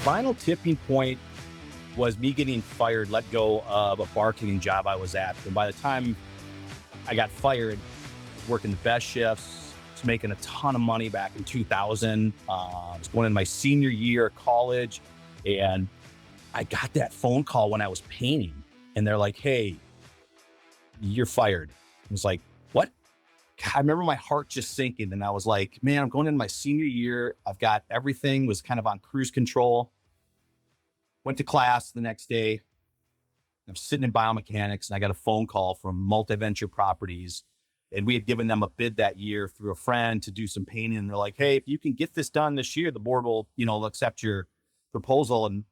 final tipping point was me getting fired, let go of a bartending job I was at. And by the time I got fired, I was working the best shifts, was making a ton of money back in 2000. I was going in my senior year of college, and I got that phone call when I was painting, and they're like, "Hey, you're fired." I was like, "What?" I remember my heart just sinking, and I was like, "Man, I'm going into my senior year. I've got everything was kind of on cruise control." Went to class the next day. I'm sitting in biomechanics, and I got a phone call from Multi-Venture Properties. And we had given them a bid that year through a friend to do some painting. And they're like, "Hey, if you can get this done this year, the board will, accept your proposal." And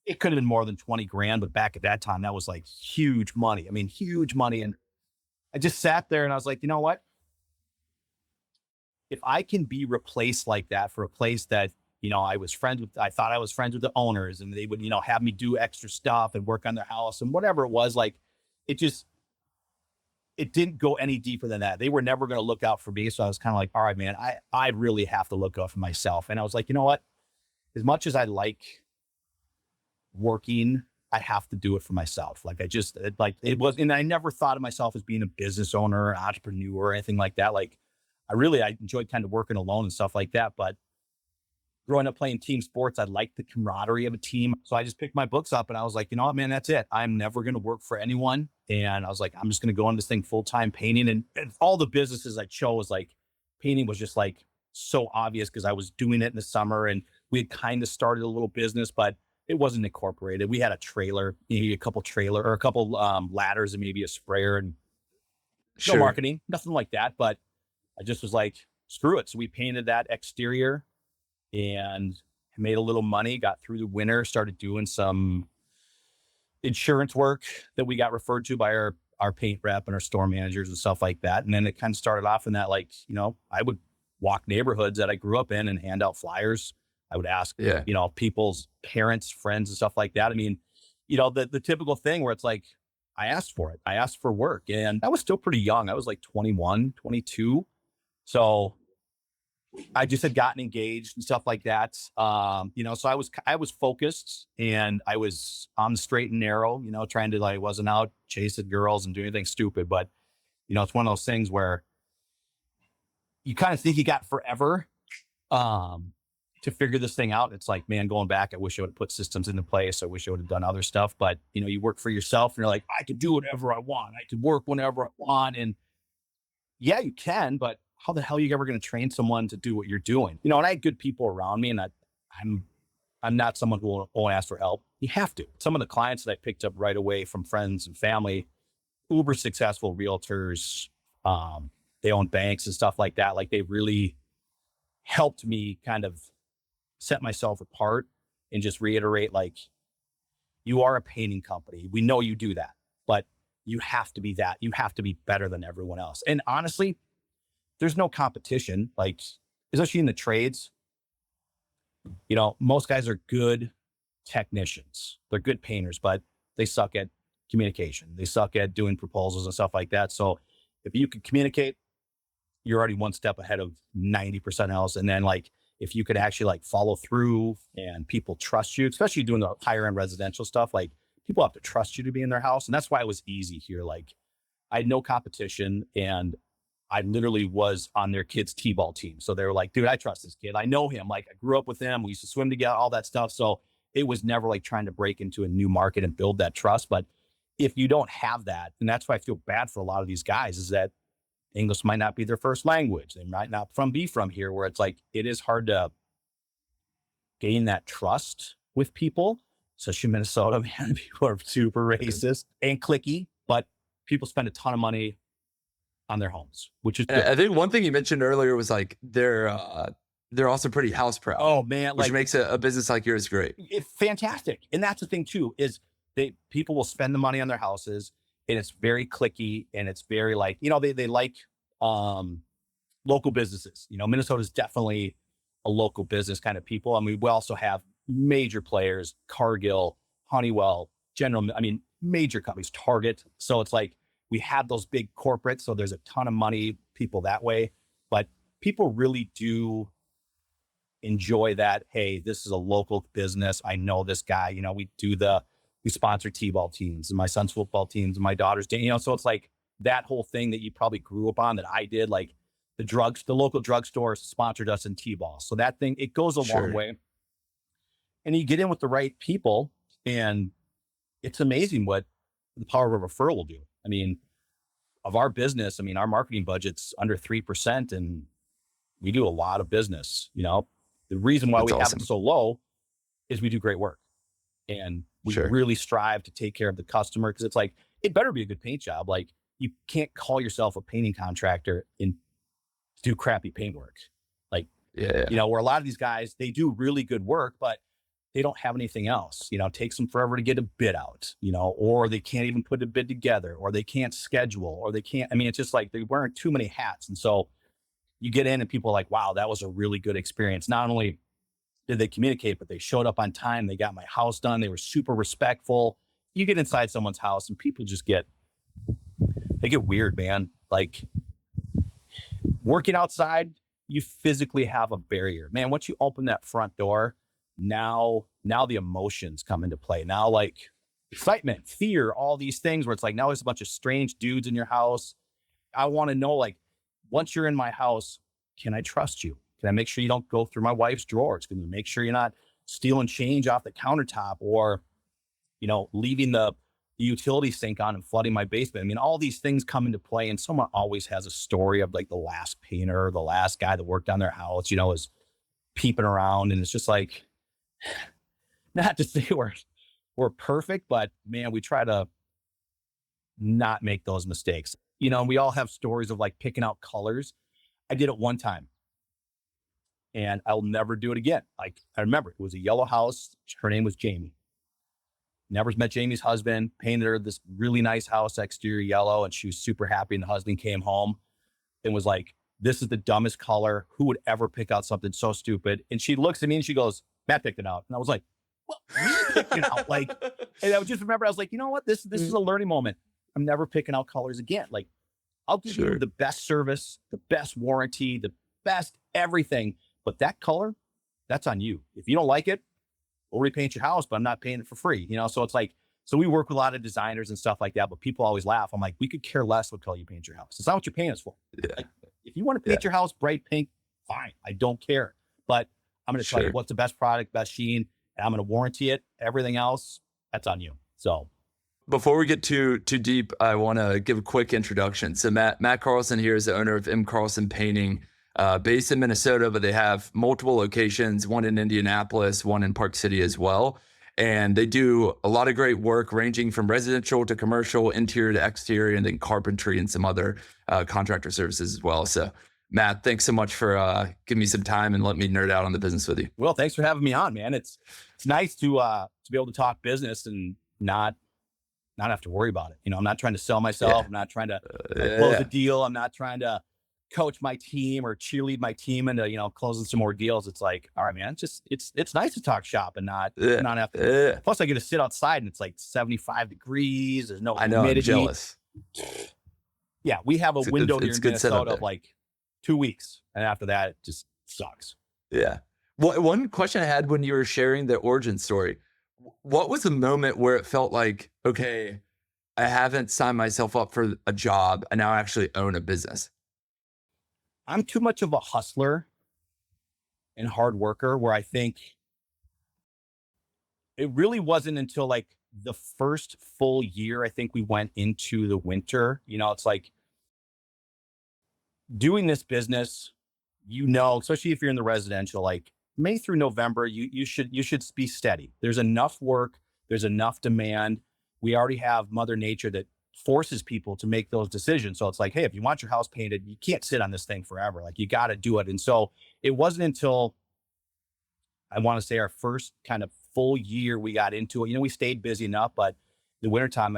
it could have been more than 20 grand, but back at that time, that was like huge money. I mean, huge money. And I just sat there and I was like, you know what? If I can be replaced like that for a place that, I thought I was friends with the owners, and they would, have me do extra stuff and work on their house and whatever it was, like, it didn't go any deeper than that. They were never going to look out for me. So I was kind of like, all right, man, I really have to look out for myself. And I was like, you know what? As much as I like working, I have to do it for myself. Like it was, and I never thought of myself as being a business owner, or entrepreneur, or anything like that. Like I enjoyed kind of working alone and stuff like that. But growing up playing team sports, I liked the camaraderie of a team. So I just picked my books up and I was like, you know what, man, that's it. I'm never going to work for anyone. And I was like, I'm just going to go on this thing full-time painting. And all the businesses I chose, like painting was just like so obvious because I was doing it in the summer, and we had kind of started a little business, but it wasn't incorporated. We had a trailer, maybe a couple ladders and maybe a sprayer, and no Sure. marketing, nothing like that. But I just was like, screw it. So we painted that exterior and made a little money, got through the winter, started doing some insurance work that we got referred to by our paint rep and our store managers and stuff like that. And then it kind of started off in that, like, I would walk neighborhoods that I grew up in and hand out flyers. I would ask, Yeah. people's parents, friends, and stuff like that. I mean, the typical thing where it's like, I asked for it. I asked for work, and I was still pretty young. I was like 21, 22. So I just had gotten engaged and stuff like that. So I was focused, and I was on the straight and narrow, trying to, like, wasn't out chasing girls and doing anything stupid. But, it's one of those things where you kind of think you got forever to figure this thing out. It's like, man, going back, I wish I would have put systems into place. I wish I would have done other stuff, but you work for yourself and you're like, I could do whatever I want. I could work whenever I want. And yeah, you can, but how the hell are you ever going to train someone to do what you're doing? And I had good people around me, and I'm not someone who won't ask for help. You have to. Some of the clients that I picked up right away from friends and family, uber successful realtors, they own banks and stuff like that. Like, they really helped me kind of set myself apart and just reiterate, like, you are a painting company. We know you do that, but you have to be that. You have to be better than everyone else. And honestly, there's no competition, like, especially in the trades. Most guys are good technicians. They're good painters, but they suck at communication. They suck at doing proposals and stuff like that. So if you can communicate, you're already one step ahead of 90% else. And then, like, if you could actually, like, follow through and people trust you, especially doing the higher end residential stuff, like, people have to trust you to be in their house. And that's why it was easy here. Like, I had no competition, and I literally was on their kids' t-ball team. So they were like, dude, I trust this kid. I know him. Like, I grew up with him. We used to swim together, all that stuff. So it was never like trying to break into a new market and build that trust. But if you don't have that, and that's why I feel bad for a lot of these guys, is that English might not be their first language. They might not be from here, where it's like, it is hard to gain that trust with people. Especially in Minnesota, man, people are super racist and cliquey, but people spend a ton of money on their homes, which is And good. I think one thing you mentioned earlier was like they're also pretty house proud, Oh man, which like, makes a business like yours great. it's fantastic. And that's the thing too, is people will spend the money on their houses, and it's very cliquey, and it's very, like, they like local businesses. Minnesota's definitely a local business kind of people. I mean, we also have major players, Cargill, Honeywell, major companies, Target. So it's like, we have those big corporates. So there's a ton of money, people that way, but people really do enjoy that. Hey, this is a local business. I know this guy, we sponsor T-ball teams and my son's football teams and my daughter's, so it's like that whole thing that you probably grew up on that I did, like the local drugstore sponsored us in T-ball. So that thing, it goes a long way. And you get in with the right people, and it's amazing what the power of a referral will do. I mean, of our business, our marketing budget's under 3%, and we do a lot of business. The reason why That's we have awesome. it so low is we do great work, and we really strive to take care of the customer, because it's like, it better be a good paint job. Like, you can't call yourself a painting contractor and do crappy paint work. Like, where a lot of these guys, they do really good work, but they don't have anything else. It takes them forever to get a bid out, or they can't even put a bid together, or they can't schedule, or they can't, it's just like they're wearing too many hats. And so you get in and people are like, wow, that was a really good experience. Not only did they communicate, but they showed up on time. They got my house done. They were super respectful. You get inside someone's house and people just get weird, man. Like, working outside, you physically have a barrier, man. Once you open that front door, now the emotions come into play. Now, like, excitement, fear, all these things where it's like, now there's a bunch of strange dudes in your house. I want to know, like, once you're in my house, can I trust you? Can I make sure you don't go through my wife's drawers? Can you make sure you're not stealing change off the countertop, or, leaving the utility sink on and flooding my basement? All these things come into play, and someone always has a story of, like, the last painter, the last guy that worked on their house, is peeping around. And it's just like, not to say we're perfect, but man, we try to not make those mistakes. We all have stories of, like, picking out colors. I did it one time and I'll never do it again. Like, I remember it was a yellow house. Her name was Jamie. Never met Jamie's husband, painted her this really nice house, exterior yellow, and she was super happy. And the husband came home and was like, this is the dumbest color. Who would ever pick out something so stupid? And she looks at me and she goes, Matt picked it out. And I was like, well, we picked it out. Like, and I just remember, I was like, you know what? This is a learning moment. I'm never picking out colors again. Like, I'll give you the best service, the best warranty, the best everything. But that color, that's on you. If you don't like it, we'll repaint your house, but I'm not paying it for free. So it's like, so we work with a lot of designers and stuff like that, but people always laugh. I'm like, we could care less what color you paint your house. It's not what you're paying us for. Like, if you want to paint your house bright pink, fine. I don't care. But I'm going to tell you what's the best product, best sheen, and I'm going to warranty it. Everything else, that's on you. So before we get too deep, I want to give a quick introduction. So Matt Carlson here is the owner of Carlson Painting, based in Minnesota, but they have multiple locations, one in Indianapolis, one in Park City as well. And they do a lot of great work ranging from residential to commercial, interior to exterior, and then carpentry and some other contractor services as well. So Matt, thanks so much for giving me some time and letting me nerd out on the business with you. Well, thanks for having me on, man. It's nice to be able to talk business and not have to worry about it. I'm not trying to sell myself. I'm not trying to close a deal. I'm not trying to coach my team or cheerlead my team into, closing some more deals. It's like, all right, man, it's nice to talk shop and not have to. Plus, I get to sit outside and it's like 75 degrees. There's no humidity. I know, I'm jealous. Yeah, we have a window here in Minnesota of like 2 weeks, and after that, it just sucks. Yeah. One question I had when you were sharing the origin story, what was the moment where it felt like, okay, I haven't signed myself up for a job, and now I actually own a business? I'm too much of a hustler and hard worker, where I think it really wasn't until like the first full year, I think we went into the winter. It's like doing this business, especially if you're in the residential, like May through November, you should be steady. There's enough work. There's enough demand. We already have Mother Nature that forces people to make those decisions. So it's like, hey, if you want your house painted, you can't sit on this thing forever. Like, you got to do it. And so it wasn't until, I want to say, our first kind of full year we got into it. We stayed busy enough, but the wintertime,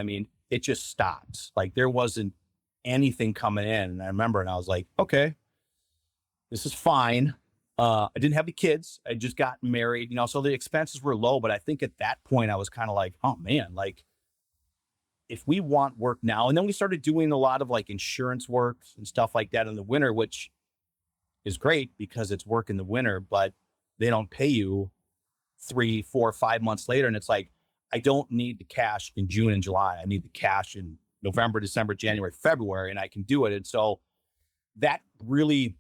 it just stopped. Like, there wasn't anything coming in. And I remember, and I was like, okay, this is fine. I didn't have the kids. I just got married, so the expenses were low. But I think at that point I was kind of like, oh man, like, if we want work now, and then we started doing a lot of like insurance work and stuff like that in the winter, which is great because it's work in the winter, but they don't pay you 3, 4, 5 months later. And it's like, I don't need the cash in June and July. I need the cash in November, December, January, February, and I can do it. And so that really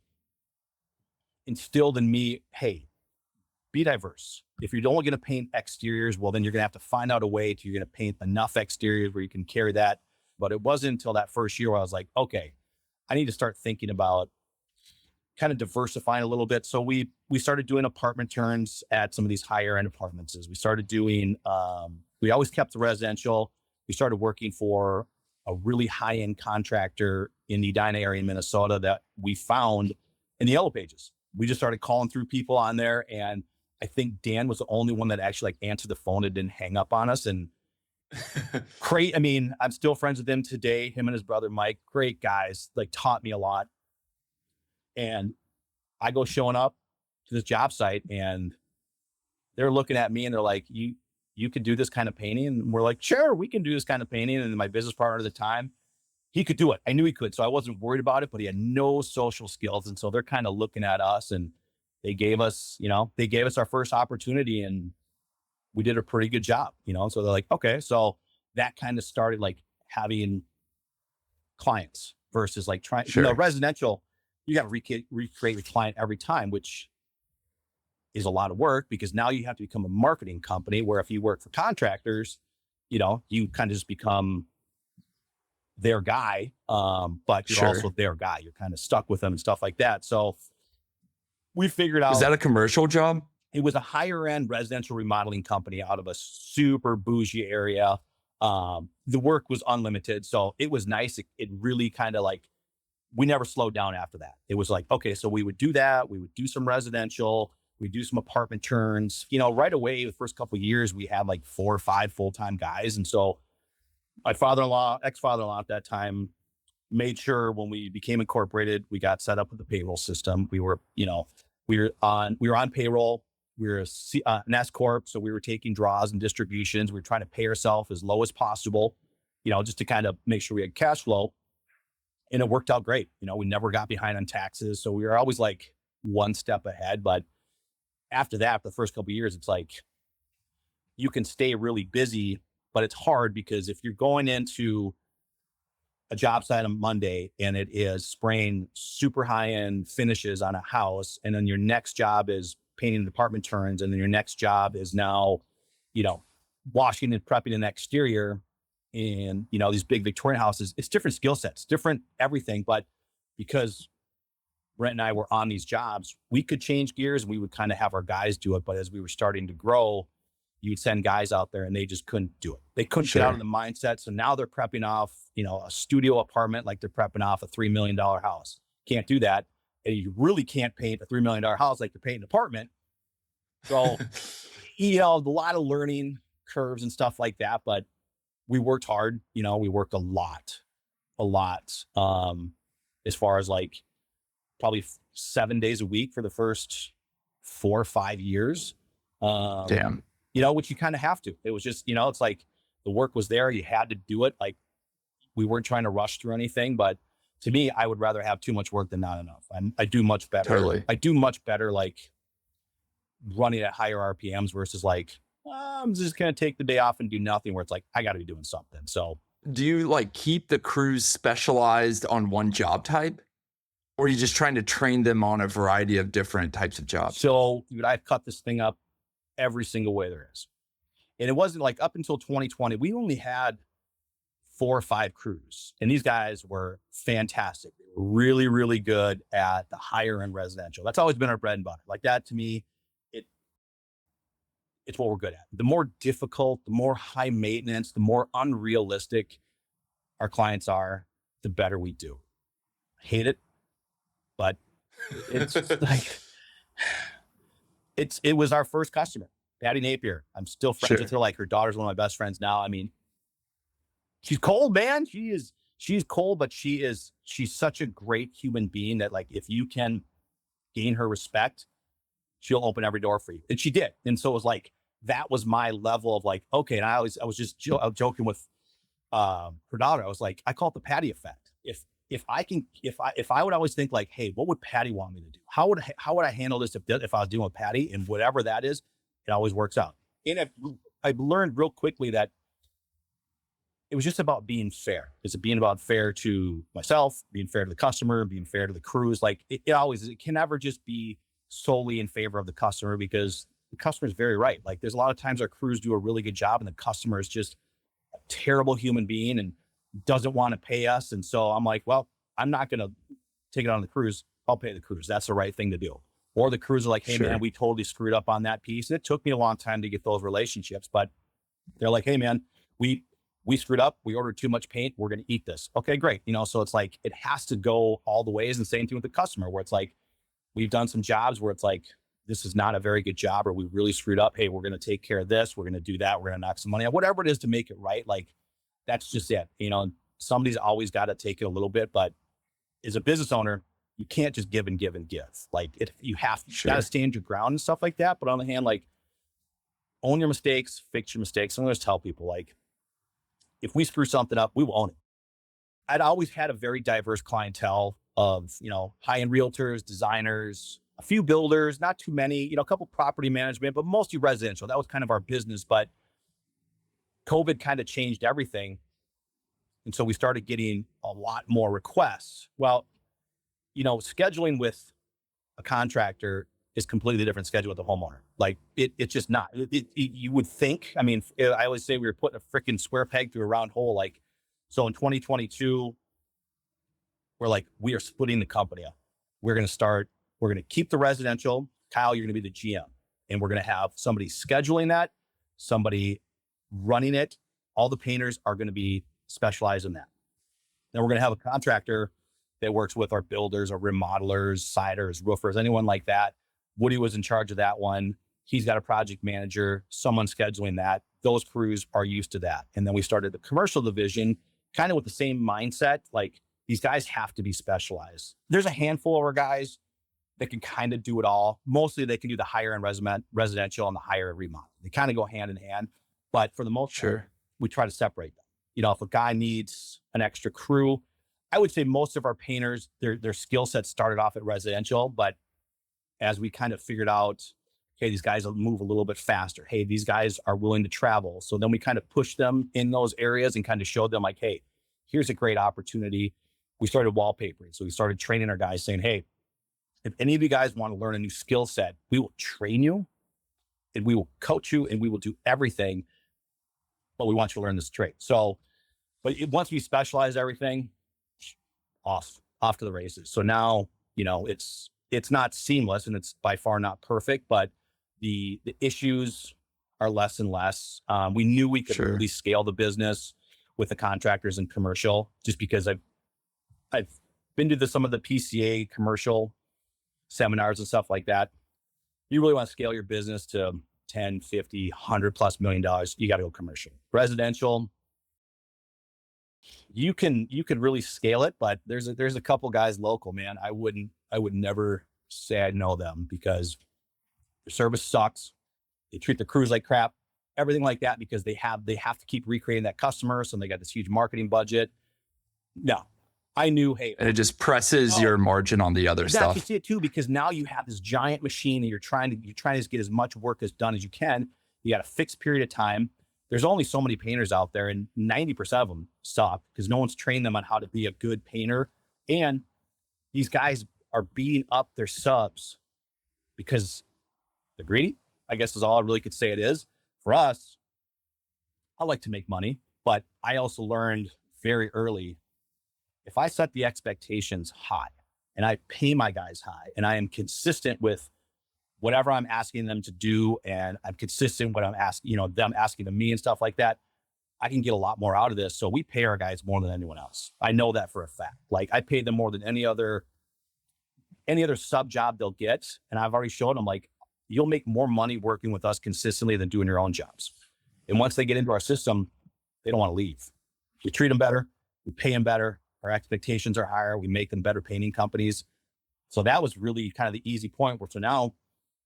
instilled in me, hey, be diverse. If you're only going to paint exteriors, well, then you're going to have to find out a way to, you're going to paint enough exteriors where you can carry that. But it wasn't until that first year where I was like, okay, I need to start thinking about kind of diversifying a little bit. So we started doing apartment turns at some of these higher end apartments. We started doing, we always kept the residential. We started working for a really high end contractor in the Edina area in Minnesota that we found in the Yellow Pages. We just started calling through people on there. And I think Dan was the only one that actually like answered the phone and didn't hang up on us. And great. I mean, I'm still friends with him today. Him and his brother, Mike, great guys, like taught me a lot. And I go showing up to this job site and they're looking at me and they're like, you could do this kind of painting? And we're like, sure, we can do this kind of painting. And my business partner at the time, he could do it. I knew he could. So I wasn't worried about it, but he had no social skills. And so they're kind of looking at us and they gave us our first opportunity and we did a pretty good job, So they're like, okay. So that kind of started like having clients versus like trying, Sure. Residential, you got to recreate your client every time, which is a lot of work because now you have to become a marketing company where if you work for contractors, you kind of just become their guy. But you're Sure. also their guy. You're kind of stuck with them and stuff like that. So we figured out. Was that a commercial job? It was a higher end residential remodeling company out of a super bougie area. The work was unlimited. So it was nice. It really kind of like, we never slowed down after that. It was like, okay, so we would do that. We would do some residential, we do some apartment turns, right away. The first couple of years, we had like 4 or 5 full-time guys. And so my ex-father-in-law at that time made sure when we became incorporated, we got set up with the payroll system. We were on payroll. We were an S Corp. So we were taking draws and distributions. We were trying to pay ourselves as low as possible, just to kind of make sure we had cash flow. And it worked out great. We never got behind on taxes. So we were always like one step ahead. But after that, the first couple of years, it's like you can stay really busy, but it's hard because if you're going into a job site on Monday and it is spraying super high end finishes on a house, and then your next job is painting the apartment turns, and then your next job is now, washing and prepping an exterior in, these big Victorian houses, it's different skill sets, different everything. But because Brent and I were on these jobs, we could change gears and we would kind of have our guys do it. But as we were starting to grow, you would send guys out there and they just couldn't do it. They couldn't get out of the mindset. So now they're prepping off, a studio apartment like they're prepping off a $3 million house. Can't do that. And you really can't paint a $3 million house like you're painting an apartment. So, a lot of learning curves and stuff like that. But we worked hard, we worked a lot. As far as like probably 7 days a week for the first 4 or 5 years. Damn. Which you kind of have to. It was just, it's like the work was there. You had to do it. Like we weren't trying to rush through anything, but to me, I would rather have too much work than not enough. I do much better. Totally. I do much better like running at higher RPMs versus like, I'm just going to take the day off and do nothing, where it's like, I got to be doing something. So do you like keep the crews specialized on one job type, or are you just trying to train them on a variety of different types of jobs? So dude, I've cut this thing up every single way there is. And it wasn't like up until 2020, we only had 4 or 5 crews. And these guys were fantastic. They were really, really good at the higher end residential. That's always been our bread and butter. Like that to me, it's what we're good at. The more difficult, the more high maintenance, the more unrealistic our clients are, the better we do. I hate it, but it's like, it was our first customer, Patty Napier. I'm still friends with her. Like her daughter's one of my best friends now. I mean, she's cold, man. She's cold, but she's such a great human being that like, if you can gain her respect, she'll open every door for you. And she did. And so it was like, that was my level of like, okay. And I was just joking with her daughter. I was like, I call it the Patty effect. if I would always think like, hey, what would Patty want me to do? How would I handle this if I was dealing with Patty, and whatever that is, it always works out. And I've learned real quickly that it was just about being fair. It's being about fair to myself, being fair to the customer, being fair to the crews. Like it can never just be solely in favor of the customer, because the customer is very right. Like there's a lot of times our crews do a really good job and the customer is just a terrible human being and doesn't want to pay us. And so I'm like, well, I'm not going to take it on the crews. I'll pay the crews. That's the right thing to do. Or the crews are like, hey man, we totally screwed up on that piece. And it took me a long time to get those relationships, but they're like, hey man, we screwed up. We ordered too much paint. We're going to eat this. Okay, great. So it's like, it has to go all the ways. And same thing with the customer, where it's like, we've done some jobs where it's like, this is not a very good job, or we really screwed up. Hey, we're going to take care of this. We're going to do that. We're going to knock some money out, whatever it is to make it right. Like, that's just it. Somebody's always got to take it a little bit, but as a business owner, you can't just give and give and give. Like you got to stand your ground and stuff like that. But on the hand, like, own your mistakes, fix your mistakes. I'm going to tell people, like, if we screw something up, we will own it. I'd always had a very diverse clientele of, high-end realtors, designers, a few builders, not too many, a couple property management, but mostly residential. That was kind of our business, but COVID kind of changed everything. And so we started getting a lot more requests. Well, scheduling with a contractor is completely different schedule with the homeowner. Like it's just not, you would think, I always say we were putting a freaking square peg through a round hole. Like, so in 2022, we're like, we are splitting the company up. We're going to keep the residential. Kyle, you're going to be the GM, and we're going to have somebody scheduling that, somebody running it. All the painters are going to be specialized in that. Then we're going to have a contractor that works with our builders, our remodelers, siders, roofers, anyone like that. Woody was in charge of that one. He's got a project manager, someone scheduling that. Those crews are used to that. And then we started the commercial division kind of with the same mindset. Like, these guys have to be specialized. There's a handful of our guys that can kind of do it all. Mostly they can do the higher end residential and the higher end remodel. They kind of go hand in hand, but for the most part, we try to separate them. If a guy needs an extra crew, I would say most of our painters, their skill set started off at residential, but as we kind of figured out, okay, these guys will move a little bit faster. Hey, these guys are willing to travel. So then we kind of pushed them in those areas and kind of showed them like, hey, here's a great opportunity. We started wallpapering. So we started training our guys, saying, hey, if any of you guys want to learn a new skill set, we will train you and we will coach you and we will do everything, but we want you to learn this trade. So, but once we specialize everything, off to the races. So now, it's not seamless and it's by far not perfect, but the issues are less and less. We knew we could really scale the business with the contractors and commercial, just because I've been to some of the PCA commercial seminars and stuff like that. You really want to scale your business to 10, 50, 100 plus $1 million. You got to go commercial. Residential, you can really scale it, but there's a couple guys local, man. I would never say I know them, because their service sucks. They treat the crews like crap, everything like that, because they have to keep recreating that customer. So they got this huge marketing budget. No, I knew, hey, and it just presses your margin on the other stuff. You see it too, because now you have this giant machine and you're trying to get as much work as done as you can. You got a fixed period of time. There's only so many painters out there, and 90% of them suck because no one's trained them on how to be a good painter. And these guys are beating up their subs because they're greedy, I guess is all I really could say it is. For us, I like to make money, but I also learned very early, if I set the expectations high and I pay my guys high and I am consistent with whatever I'm asking them to do, and I'm consistent what I'm asking, them asking to me and stuff like that, I can get a lot more out of this. So we pay our guys more than anyone else. I know that for a fact. Like, I pay them more than any other sub job they'll get. And I've already shown them, like, you'll make more money working with us consistently than doing your own jobs. And once they get into our system, they don't want to leave. We treat them better. We pay them better. Our expectations are higher. We make them better painting companies. So that was really kind of the easy point where, so now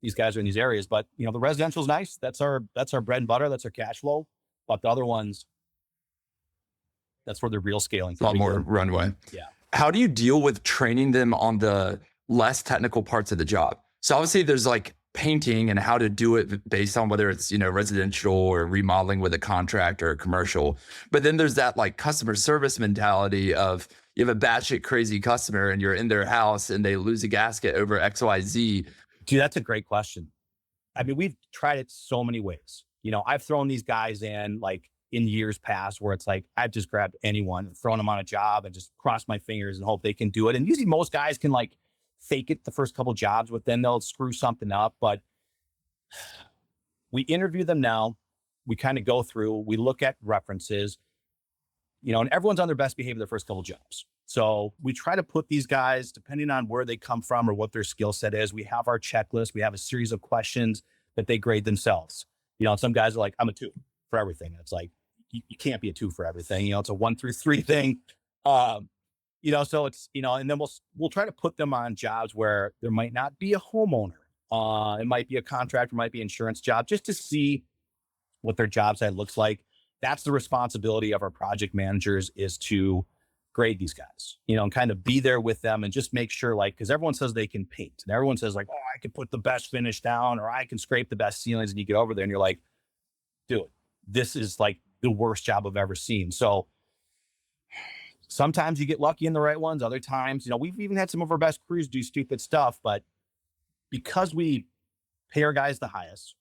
these guys are in these areas, but the residential is nice. That's our bread and butter. That's our cash flow. But the other ones, that's where the real scaling. A lot more runway. Yeah. How do you deal with training them on the less technical parts of the job? So obviously there's like painting and how to do it based on whether it's, residential or remodeling with a contractor or commercial. But then there's that like customer service mentality of you have a batshit crazy customer and you're in their house and they lose a gasket over XYZ. Dude, that's a great question. I mean, we've tried it so many ways. I've thrown these guys in like in years past where it's like, I've just grabbed anyone, thrown them on a job and just crossed my fingers and hope they can do it. And usually most guys can like fake it the first couple jobs, but then they'll screw something up. But we interview them now. We kind of go through, we look at references, and everyone's on their best behavior the first couple jobs. So we try to put these guys, depending on where they come from or what their skill set is, we have our checklist. We have a series of questions that they grade themselves. Some guys are like, I'm a 2 for everything. And it's like, you can't be a 2 for everything. It's a 1 through 3 thing. So it's, and then we'll try to put them on jobs where there might not be a homeowner. It might be a contractor, might be an insurance job, just to see what their job site looks like. That's the responsibility of our project managers, is to grade these guys, and kind of be there with them and just make sure, like, because everyone says they can paint and everyone says like, oh, I can put the best finish down or I can scrape the best ceilings, and you get over there and you're like, dude, this is like the worst job I've ever seen. So sometimes you get lucky in the right ones. Other times, we've even had some of our best crews do stupid stuff, but because we pay our guys the highest,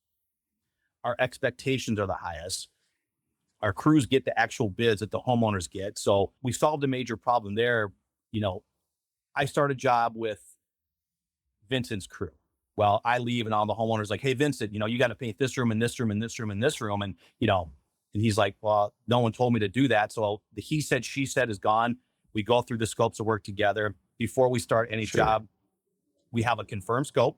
our expectations are the highest, our crews get the actual bids that the homeowners get. So we solved a major problem there. I start a job with Vincent's crew. Well, I leave and all the homeowners like, hey, Vincent, you got to paint this room and this room and this room and this room. And, and he's like, well, no one told me to do that. So the he said, she said is gone. We go through the scopes of work together. Before we start any job, we have a confirmed scope.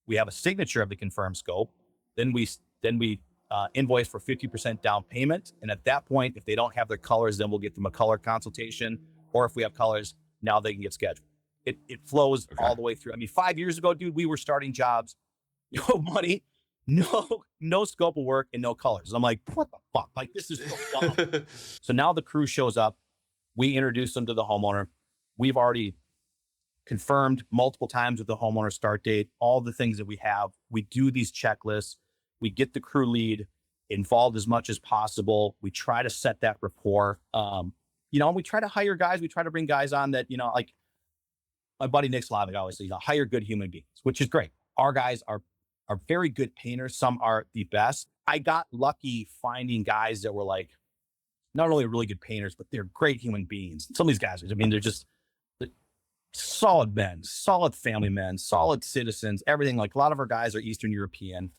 We have a signature of the confirmed scope. Then we invoice for 50% down payment. And at that point, if they don't have their colors, then we'll get them a color consultation. Or if we have colors, now they can get scheduled. It flows all the way through. I mean, 5 years ago, dude, we were starting jobs, no money, no scope of work, and no colors. I'm like, what the fuck? Like, this is so dumb. So now the crew shows up. We introduce them to the homeowner. We've already confirmed multiple times with the homeowner start date, all the things that we have. We do these checklists. We get the crew lead involved as much as possible. We try to set that rapport. And we try to hire guys. We try to bring guys on that, like my buddy Nick Slavic always says, hire good human beings, which is great. Our guys are very good painters. Some are the best. I got lucky finding guys that were like, not only really good painters, but they're great human beings. Some of these guys, they're just solid men, solid family men, solid citizens, everything. Like a lot of our guys are Eastern European,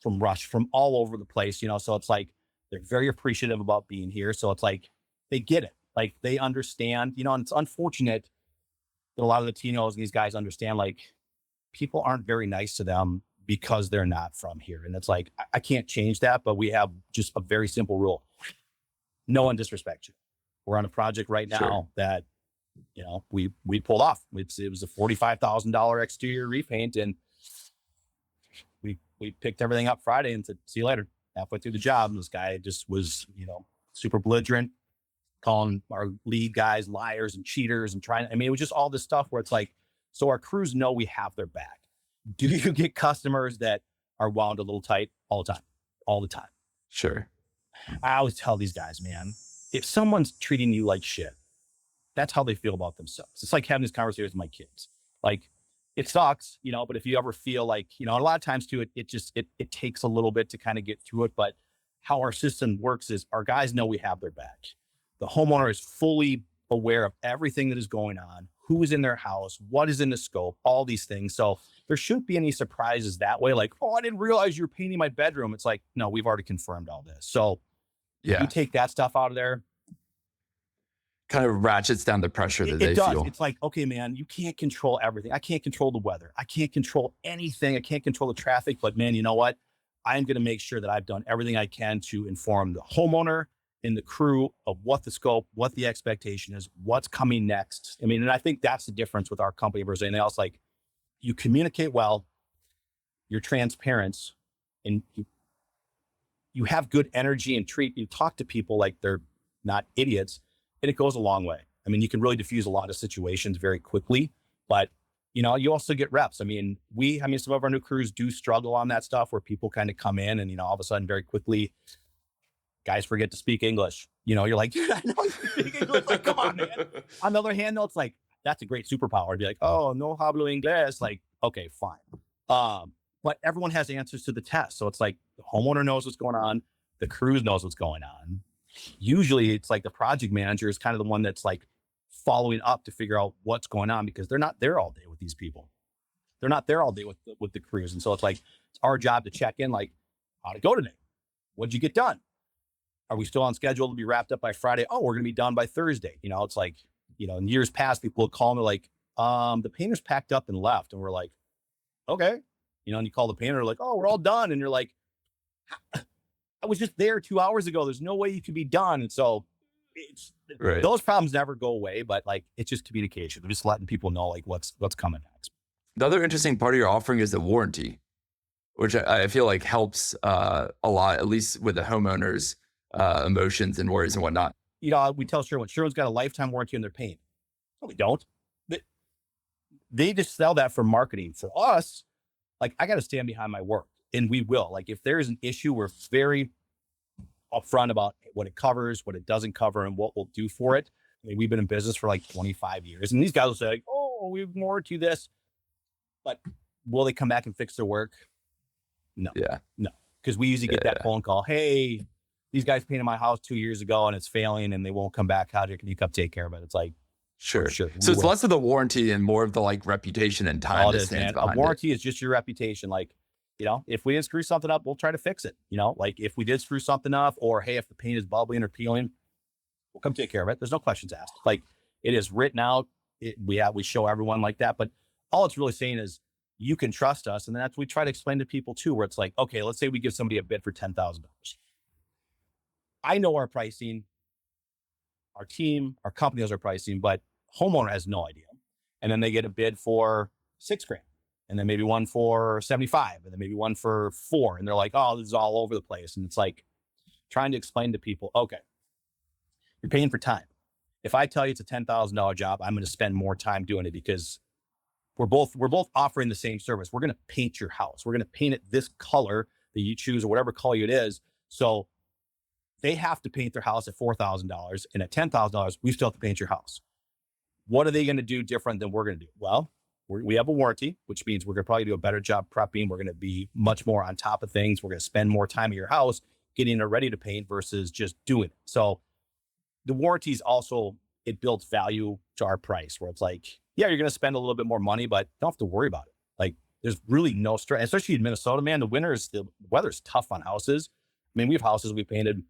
from Russia, from all over the place, so it's like, they're very appreciative about being here. So it's like, they get it. Like they understand, and it's unfortunate that a lot of Latinos and these guys understand, like, people aren't very nice to them because they're not from here. And it's like, I can't change that, but we have just a very simple rule. No one disrespects you. We're on a project right now that, we pulled off. It was a $45,000 exterior repaint, and we picked everything up Friday and said, see you later. Halfway through the job, this guy just was, super belligerent, calling our lead guys liars and cheaters and it was just all this stuff where it's like, so our crews know we have their back. Do you get customers that are wound a little tight all the time? Sure. I always tell these guys, man, if someone's treating you like shit, that's how they feel about themselves. It's like having this conversation with my kids. Like, it sucks, but if you ever feel like, a lot of times too, it takes a little bit to kind of get through it. But how our system works is our guys know we have their back. The homeowner is fully aware of everything that is going on, who is in their house, what is in the scope, all these things. So there shouldn't be any surprises that way. Like, oh, I didn't realize you were painting my bedroom. It's like, no, we've already confirmed all this. So you take that stuff out of there. Kind of ratchets down the pressure that they does. feel. It's like, okay, man, you can't control everything. I can't control the weather. I can't control anything. I can't control the traffic, but man, you know what? I am going to make sure that I've done everything I can to inform the homeowner and the crew of what the scope, what the expectation is, what's coming next. And I think that's the difference with our company versus anything else. Like, you communicate well, you're transparent, and you have good energy and you talk to people like they're not idiots, and it goes a long way. I mean, you can really diffuse a lot of situations very quickly, but you also get reps. I mean, some of our new crews do struggle on that stuff where people kind of come in and, all of a sudden very quickly guys forget to speak English. You're like, I know you speak English. Like, come on, man. On the other hand, though, it's like, that's a great superpower to be like, oh, no hablo inglés. Like, okay, fine. But everyone has answers to the test. So it's like the homeowner knows what's going on. The crews knows what's going on. Usually it's like the project manager is kind of the one that's like following up to figure out what's going on, because they're not there all day with these people. They're not there all day with the crews. And so it's like, it's our job to check in, like, how'd it go today? What'd you get done? Are we still on schedule to be wrapped up by Friday? Oh, we're going to be done by Thursday. It's like, in years past, people would call me like, the painter's packed up and left. And we're like, okay. And you call the painter, like, oh, we're all done. And you're like, I was just there 2 hours ago. There's no way you could be done. And so Right. those problems never go away, but like, it's just communication. We're just letting people know like what's coming next. The other interesting part of your offering is the warranty, which I feel like helps a lot, at least with the homeowners' emotions and worries and whatnot. We tell Sherwin's got a lifetime warranty on their paint. No, we don't. They just sell that for marketing. For us, like, I got to stand behind my work, and we will. Like, if there is an issue, we're very upfront about what it covers, what it doesn't cover, and what we'll do for it. I mean, we've been in business for like 25 years, and these guys will say, like, oh, we've warranty this, but will they come back and fix their work? No. Yeah. No. Because we usually get that phone call. Hey, these guys painted my house 2 years ago and it's failing and they won't come back. Can you come take care of it? It's like, sure. Sure. So it's less of the warranty and more of the like reputation and time. All it is, man. A warranty is just your reputation. Like, if we didn't screw something up, we'll try to fix it. Like if we did screw something up, or hey, if the paint is bubbling or peeling, we'll come take care of it. There's no questions asked. Like, it is written out. We show everyone like that. But all it's really saying is you can trust us. And then that's what we try to explain to people too, where it's like, okay, let's say we give somebody a bid for $10,000. I know our pricing, our team, our company knows our pricing, but homeowner has no idea. And then they get a bid for $6,000, and then maybe one for 75, and then maybe one for 4. And they're like, oh, this is all over the place. And it's like trying to explain to people, okay, you're paying for time. If I tell you it's a $10,000 job, I'm going to spend more time doing it, because we're both offering the same service. We're going to paint your house. We're going to paint it this color that you choose, or whatever color it is. So they have to paint their house at $4,000, and at $10,000, we still have to paint your house. What are they going to do different than we're going to do? Well, we have a warranty, which means we're going to probably do a better job prepping. We're going to be much more on top of things. We're going to spend more time at your house getting it ready to paint versus just doing it. So the warranties also, it builds value to our price, where it's like, yeah, you're going to spend a little bit more money, but don't have to worry about it. Like, there's really no stress, especially in Minnesota, man. The weather's tough on houses. I mean, we have houses we painted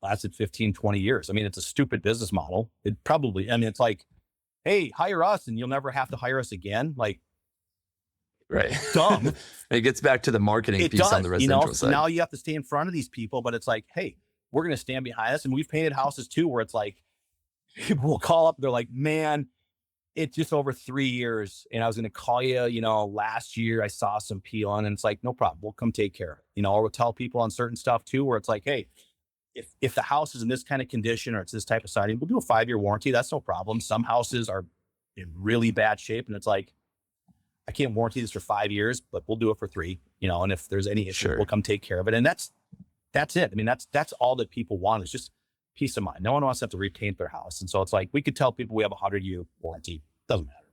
lasted 15, 20 years. I mean, it's a stupid business model. It's like, hey, hire us and you'll never have to hire us again. Like, right. Dumb. It gets back to the marketing piece on the residential side. So now you have to stay in front of these people, but it's like, hey, we're going to stand behind us. And we've painted houses too, where it's like, people will call up. They're like, man, it's just over 3 years. And I was going to call you, last year I saw some peeling, and it's like, no problem. We'll come take care of it. Or we'll tell people on certain stuff too, where it's like, hey, if the house is in this kind of condition, or it's this type of siding, we'll do a 5-year warranty. That's no problem. Some houses are in really bad shape, and it's like, I can't warranty this for 5 years, but we'll do it for 3, and if there's any issue, Sure. we'll come take care of it. And that's it. I mean, that's all that people want, is just peace of mind. No one wants to have to repaint their house. And so it's like, we could tell people we have a 100-year warranty. Doesn't matter.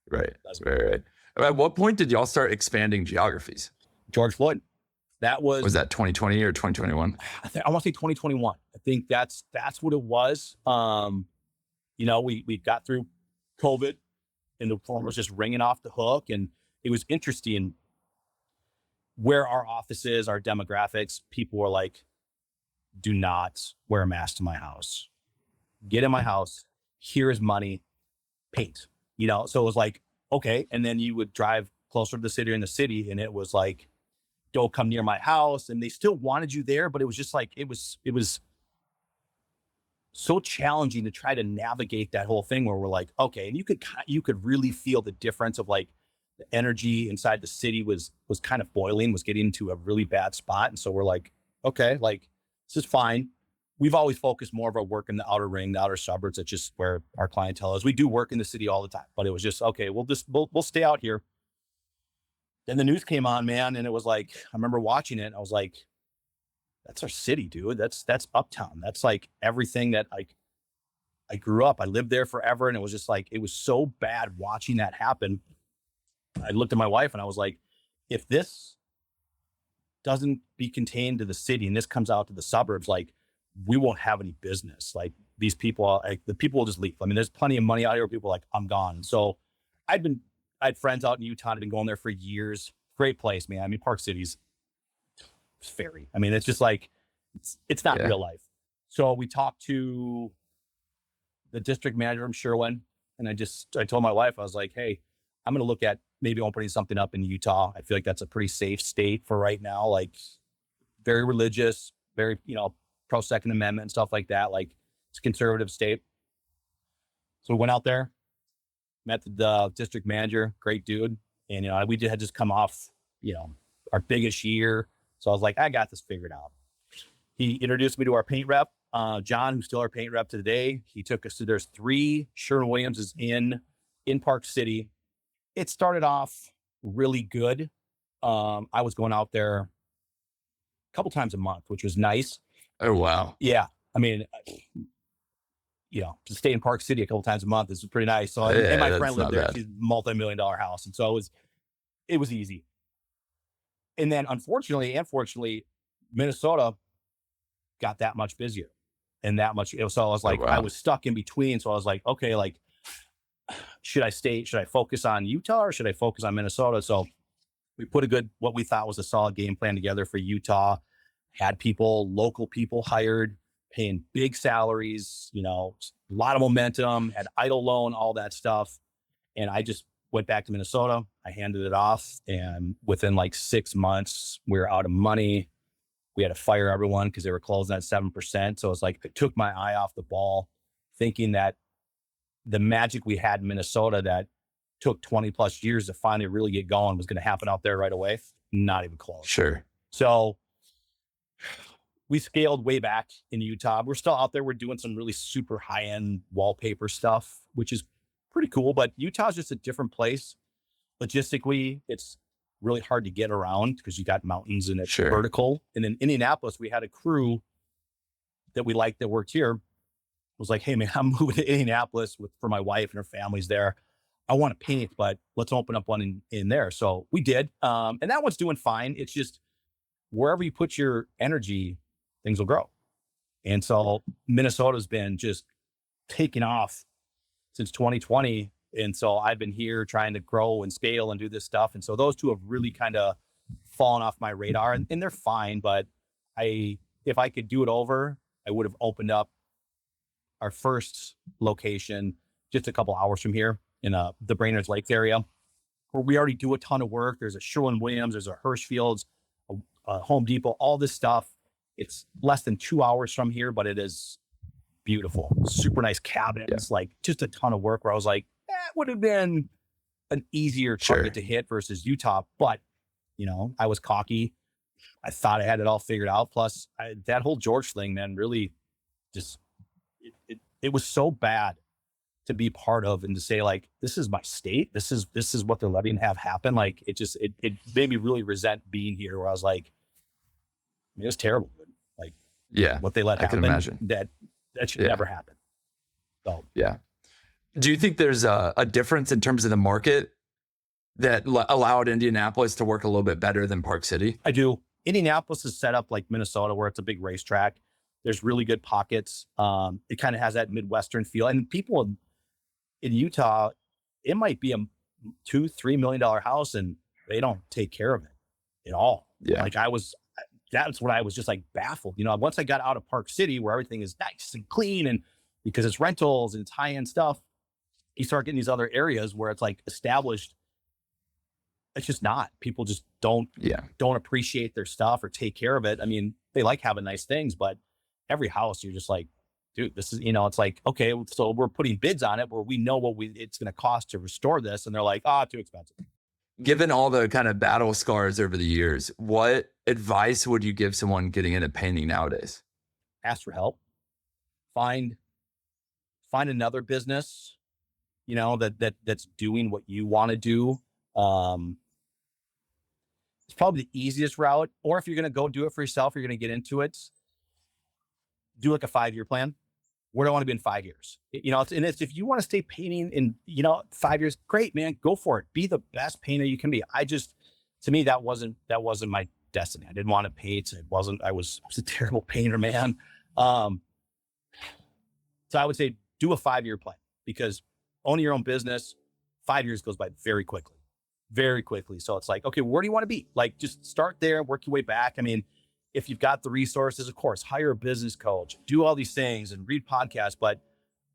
Right. Doesn't matter. Right. At what point did y'all start expanding geographies? George Floyd. Was that 2020 or 2021? I want to say 2021. I think that's what it was. We got through COVID, and the phone was just ringing off the hook. And it was interesting where our office is, our demographics. People were like, do not wear a mask to my house. Get in my house. Here is money. Paint. So it was like, okay. And then you would drive closer to the city, or in the city, and it was like, don't come near my house. And they still wanted you there, but it was just like, it was so challenging to try to navigate that whole thing, where we're like, okay. And you could really feel the difference of like the energy inside the city was kind of boiling, was getting into a really bad spot. And so we're like, okay, like, this is fine. we've always focused more of our work in the outer ring, the outer suburbs. That's just where our clientele is. We do work in the city all the time, but it was just, okay, we'll stay out here. Then the news came on, man. And it was like, I remember watching it. And I was like, that's our city, dude. That's uptown. That's like everything that I grew up. I lived there forever. And it was just like, it was so bad watching that happen. I looked at my wife and I was like, if this doesn't be contained to the city and this comes out to the suburbs, like, we won't have any business. Like, these people, like, the people will just leave. I mean, there's plenty of money out here where people are like, I'm gone. So I had friends out in Utah. I'd been going there for years. Great place, man. I mean, Park City's fairy. I mean, it's just like, it's not real life. So we talked to the district manager from Sherwin, and I told my wife, I was like, hey, I'm going to look at maybe opening something up in Utah. I feel like that's a pretty safe state for right now. Like, very religious, very, pro Second Amendment and stuff like that. Like, it's a conservative state. So we went out there, met the district manager, great dude. And, we had just come off, our biggest year. So I was like, I got this figured out. He introduced me to our paint rep, John, who's still our paint rep today. He took us to, there's 3 Sherwin-Williamses in Park City. It started off really good. I was going out there a couple times a month, which was nice. Oh, wow. Yeah. I mean, to stay in Park City a couple times a month is pretty nice. So, and my friend lived there. She's a multi-million-dollar house. And so it was easy. And then unfortunately, Minnesota got that much busier and that much. So I was like, I was stuck in between. So I was like, okay, like, should I focus on Utah or should I focus on Minnesota? So we put what we thought was a solid game plan together for Utah, had local people hired, paying big salaries, a lot of momentum, had idle loan, all that stuff. And I just went back to Minnesota. I handed it off. And within like 6 months, we were out of money. We had to fire everyone because they were closing at 7%. So it's like, it took my eye off the ball, thinking that the magic we had in Minnesota that took 20 plus years to finally really get going was going to happen out there right away. Not even close. Sure. So we scaled way back in Utah. We're still out there. We're doing some really super high-end wallpaper stuff, which is pretty cool. But Utah's just a different place. Logistically, it's really hard to get around because you got mountains and it's vertical. And in Indianapolis, we had a crew that we liked that worked here. Was like, hey man, I'm moving to Indianapolis for my wife and her family's there. I want to paint, but let's open up one in there. So we did. And that one's doing fine. It's just wherever you put your energy, things will grow. And so Minnesota's been just taking off since 2020. And so I've been here trying to grow and scale and do this stuff. And so those two have really kind of fallen off my radar, and they're fine. But if I could do it over, I would have opened up our first location just a couple hours from here in the Brainerd's Lakes area, where we already do a ton of work. There's a Sherwin-Williams, there's a Hirschfield's, a Home Depot, all this stuff. It's less than 2 hours from here, but it is beautiful. Super nice cabins, like just a ton of work where I was like, that would have been an easier target to hit versus Utah. But, I was cocky. I thought I had it all figured out. Plus that whole George thing, man, really just, it was so bad to be part of and to say like, this is my state. This is what they're letting have happen. Like it made me really resent being here, where I was like, it was terrible. Like, what they let happen. I can imagine that should never happen. So, do you think there's a difference in terms of the market that allowed Indianapolis to work a little bit better than Park City? I do. Indianapolis is set up like Minnesota, where it's a big racetrack. There's really good pockets. It kind of has that Midwestern feel. And people in Utah, it might be a $2-3 million house and they don't take care of it at all. Like that's what I was just like baffled. Once I got out of Park City, where everything is nice and clean, and because it's rentals and it's high-end stuff, you start getting these other areas where it's like established. It's just not. People just don't appreciate their stuff or take care of it. I mean, they like having nice things, but every house, you're just like, dude, this is, it's like, okay, so we're putting bids on it where we know what it's going to cost to restore this. And they're like, too expensive. Given all the kind of battle scars over the years, what advice would you give someone getting into painting nowadays? Ask for help. find another business, that's doing what you want to do. Um, it's probably the easiest route. Or if you're going to go do it for yourself, you're going to get into it, do like a 5-year plan. Where do I want to be in 5 years? It's if you want to stay painting in, 5 years, great, man, go for it. Be the best painter you can be. To me, that wasn't my destiny. I didn't want to paint. I was a terrible painter, man. So I would say do a 5-year plan, because owning your own business, 5 years goes by very quickly, very quickly. So it's like, okay, where do you want to be? Like, just start there, work your way back. I mean, if you've got the resources, of course, hire a business coach, do all these things and read podcasts. But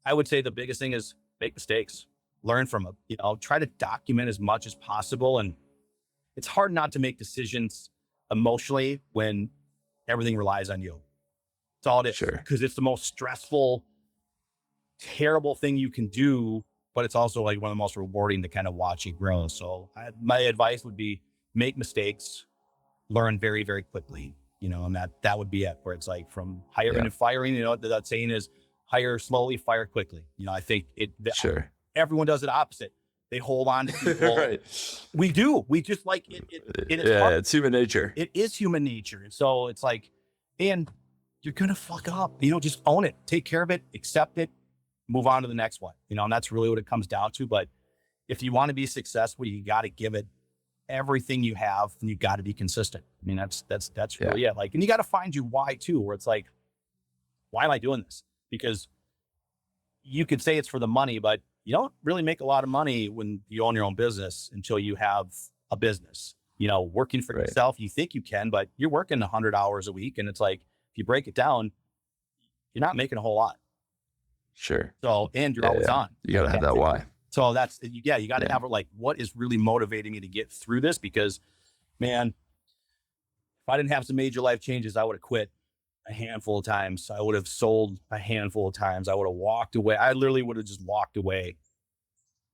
I would say the biggest thing is make mistakes, learn from them, try to document as much as possible. And it's hard not to make decisions emotionally when everything relies on you. That's all it is. Sure. Because it's the most stressful, terrible thing you can do, but it's also like one of the most rewarding to kind of watch you grow. So my advice would be make mistakes, learn very, very quickly. And that would be it, where it's like from hiring and firing, that saying is hire slowly, fire quickly. I think Sure. Everyone does it opposite. They hold on to people. Right. We do. We just like it. It's human nature. It is human nature. And so it's like, and you're going to fuck up, just own it, take care of it, accept it, move on to the next one, and that's really what it comes down to. But if you want to be successful, you got to give it everything you have, and you got to be consistent. I mean, that's really it. Like, and you got to find your why too, where it's like, why am I doing this? Because you could say it's for the money, but you don't really make a lot of money when you own your own business until you have a business. Working for yourself, you think you can, but you're working 100 hours a week. And it's like, if you break it down, you're not making a whole lot. Sure. So, and you're always on. You got to have that why. So you got to have it, like, what is really motivating me to get through this? Because, man, if I didn't have some major life changes, I would have quit a handful of times. I would have sold a handful of times. I would have walked away. I literally would have just walked away.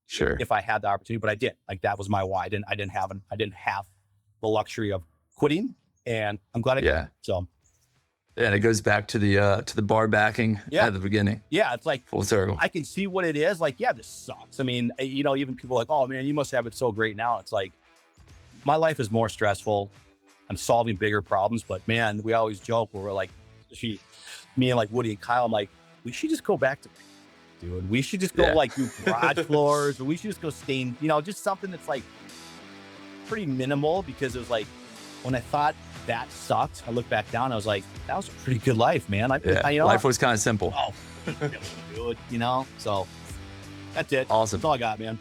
Sure. If I had the opportunity, but I did. Like, that was my why. I didn't have the luxury of quitting, and I'm glad I did. So. And it goes back to the bar backing at the beginning. Yeah, it's like full circle. I can see what it is. Like, yeah, this sucks. I mean, even people are like, oh man, you must have it so great now. It's like, my life is more stressful. I'm solving bigger problems, but man, we always joke where we're like, me and like Woody and Kyle, I'm like, we should just go back to, dude, we should just go like do garage floors, or we should just go stain, just something that's like pretty minimal, because it was like, when I thought that sucked, I looked back down, I was like, that was a pretty good life, man. Life was kind of simple. Oh, good, so that's it. Awesome. That's all I got, man.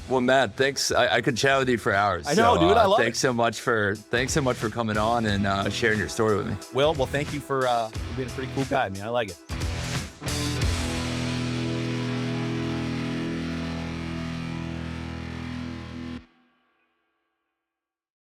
Well, Matt, thanks. I could chat with you for hours. I know, dude. I love thanks so much for coming on and sharing your story with me. Well, thank you for being a pretty cool guy, man. I like it.